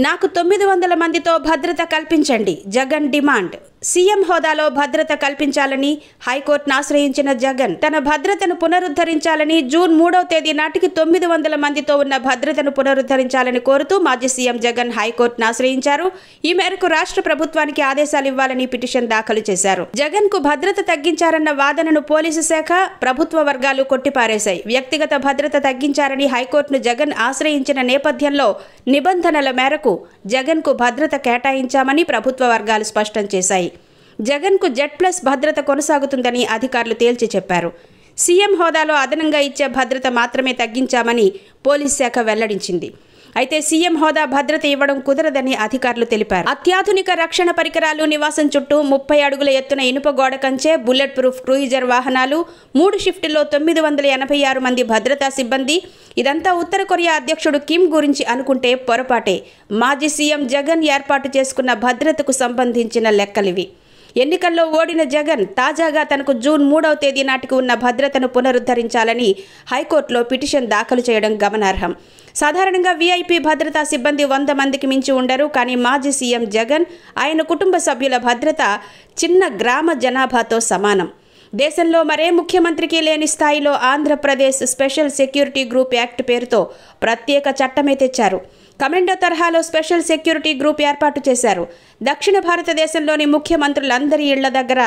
నాకు 900 మందితో భద్రత కల్పించండి జగన్ డిమాండ్. సీఎం హోదాలో భద్రత కల్పించాలని హైకోర్టును ఆశ్రయించిన జగన్ తన భద్రతను పునరుద్ధరించాలని జూన్ 3వ తేదీ నాటికి 900 మందితో ఉన్న భద్రతను పునరుద్ధరించాలని కోరుతూ మాజీ సీఎం జగన్ హైకోర్టును ఆశ్రయించారు. ఈ మేరకు రాష్ట్ర ప్రభుత్వానికి ఆదేశాలు ఇవ్వాలని పిటిషన్ దాఖలు చేశారు. జగన్ కు భద్రత తగ్గించారన్న వాదనను పోలీసు శాఖ, ప్రభుత్వ వర్గాలు కొట్టిపారేశాయి. వ్యక్తిగత భద్రత తగ్గించారని హైకోర్టును జగన్ ఆశ్రయించిన నేపథ్యంలో నిబంధనల మేరకు జగన్ కు భద్రత కేటాయించామని ప్రభుత్వ వర్గాలు స్పష్టం చేశాయి. జగన్ కు జెడ్+ భద్రత కొనసాగుతుందని అధికారులు తేల్చి చెప్పారు. సీఎం హోదాలో అదనంగా ఇచ్చే భద్రత మాత్రమే తగ్గించామని పోలీస్ శాఖ వెల్లడించింది. అయితే సీఎం హోదా భద్రత ఇవ్వడం కుదరదని అధికారులు తెలిపారు. అత్యాధునిక రక్షణ పరికరాలు, నివాసం చుట్టూ 30 అడుగుల ఎత్తున ఇనుప గోడ కంచె, బుల్లెట్ ప్రూఫ్ క్రూయిజర్ వాహనాలు, 3 షిఫ్టుల్లో 986 మంది భద్రతా సిబ్బంది. ఇదంతా ఉత్తర కొరియా అధ్యక్షుడు కిమ్ గురించి అనుకుంటే పొరపాటే. మాజీ సీఎం జగన్ ఏర్పాటు చేసుకున్న భద్రతకు సంబంధించిన లెక్కలివి. ఎన్నికల్లో ఓడిన జగన్ తాజాగా తనకు జూన్ 3వ తేదీ నాటికి ఉన్న భద్రతను పునరుద్ధరించాలని హైకోర్టులో పిటిషన్ దాఖలు చేయడం గమనార్హం. సాధారణంగా వీఐపీ భద్రతా సిబ్బంది 100 మందికి మించి ఉండరు. కానీ మాజీ సీఎం జగన్, ఆయన కుటుంబ సభ్యుల భద్రత చిన్న గ్రామ జనాభాతో సమానం. దేశంలో మరే ముఖ్యమంత్రికి లేని స్థాయిలో Andhra Pradesh special security group act పేరుతో ప్రత్యేక చట్టమే తెచ్చారు. కమాండో తరహాలో స్పెషల్ సెక్యూరిటీ గ్రూప్ ఏర్పాటు చేశారు. దక్షిణ భారతదేశంలోని ముఖ్యమంత్రులందరి ఇళ్ల దగ్గర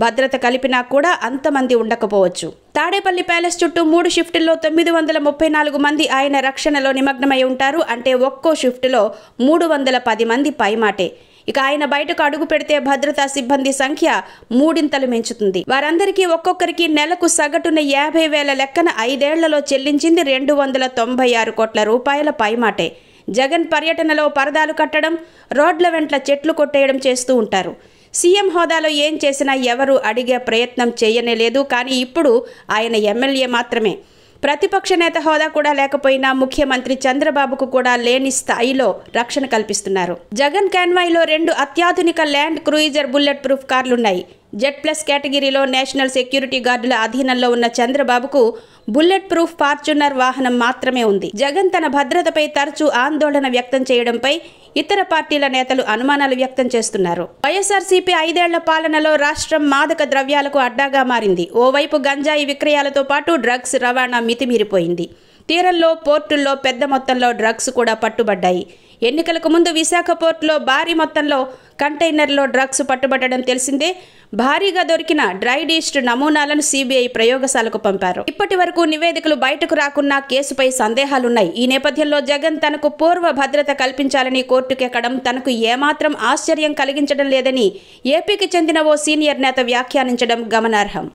భద్రత కలిపినా కూడా అంతమంది ఉండకపోవచ్చు. తాడేపల్లి ప్యాలెస్ చుట్టూ 3 షిఫ్టుల్లో 934 మంది ఆయన రక్షణలో నిమగ్నమై ఉంటారు. అంటే ఒక్కో షిఫ్టులో 310 మంది పైమాటే. ఇక ఆయన బయటకు అడుగు పెడితే భద్రతా సిబ్బంది సంఖ్య 3 పెంచుతుంది. వారందరికీ ఒక్కొక్కరికి నెలకు సగటున 50,000 లెక్కన 5 ఏళ్లలో చెల్లించింది 296 కోట్ల రూపాయల పైమాటే. జగన్ పర్యటనలో పరదాలు కట్టడం, రోడ్ల వెంట్ల చెట్లు కొట్టేయడం చేస్తూ ఉంటారు. సీఎం హోదాలో ఏం చేసినా ఎవరూ అడిగే ప్రయత్నం చేయనే లేదు. కానీ ఇప్పుడు ఆయన ఎమ్మెల్యే మాత్రమే. ప్రతిపక్ష నేత హోదా కూడా లేకపోయినా ముఖ్యమంత్రి చంద్రబాబుకు కూడా లేని స్థాయిలో రక్షణ కల్పిస్తున్నారు. జగన్ కాన్వాయ్లో 2 అత్యాధునిక ల్యాండ్ క్రూయిజర్ బుల్లెట్ ప్రూఫ్ కార్లున్నాయి. జెడ్+ కేటగిరీలో నేషనల్ సెక్యూరిటీ గార్డుల అధీనంలో ఉన్న చంద్రబాబుకు బుల్లెట్ ప్రూఫ్ ఫార్చునర్ వాహనం మాత్రమే ఉంది. జగన్ తన భద్రతపై తరచూ ఆందోళన వ్యక్తం చేయడంపై ఇతర పార్టీల నేతలు అనుమానాలు వ్యక్తం చేస్తున్నారు. వైఎస్ఆర్సీపీ 5 ఏళ్ల పాలనలో రాష్ట్రం మాదక ద్రవ్యాలకు అడ్డాగా మారింది. ఓవైపు గంజాయి విక్రయాలతో పాటు డ్రగ్స్ రవాణా మితిమీరిపోయింది. తీరంలో, పోర్టుల్లో పెద్ద మొత్తంలో డ్రగ్స్ కూడా పట్టుబడ్డాయి. ఎన్నికలకు ముందు విశాఖ పోర్టులో భారీ మొత్తంలో కంటైనర్లో డ్రగ్స్ పట్టుబట్టడం తెలిసిందే. భారీగా దొరికిన డ్రైడ్ ఈస్ట్ నమూనాలను సిబిఐ ప్రయోగశాలకు పంపారు. ఇప్పటి వరకు నివేదికలు బయటకు రాకున్నా కేసుపై సందేహాలున్నాయి. ఈ నేపథ్యంలో జగన్ తనకు పూర్వ భద్రత కల్పించాలని కోర్టుకెక్కడం తనకు ఏమాత్రం ఆశ్చర్యం కలిగించడం లేదని ఏపీకి చెందిన ఓ సీనియర్ నేత వ్యాఖ్యానించడం గమనార్హం.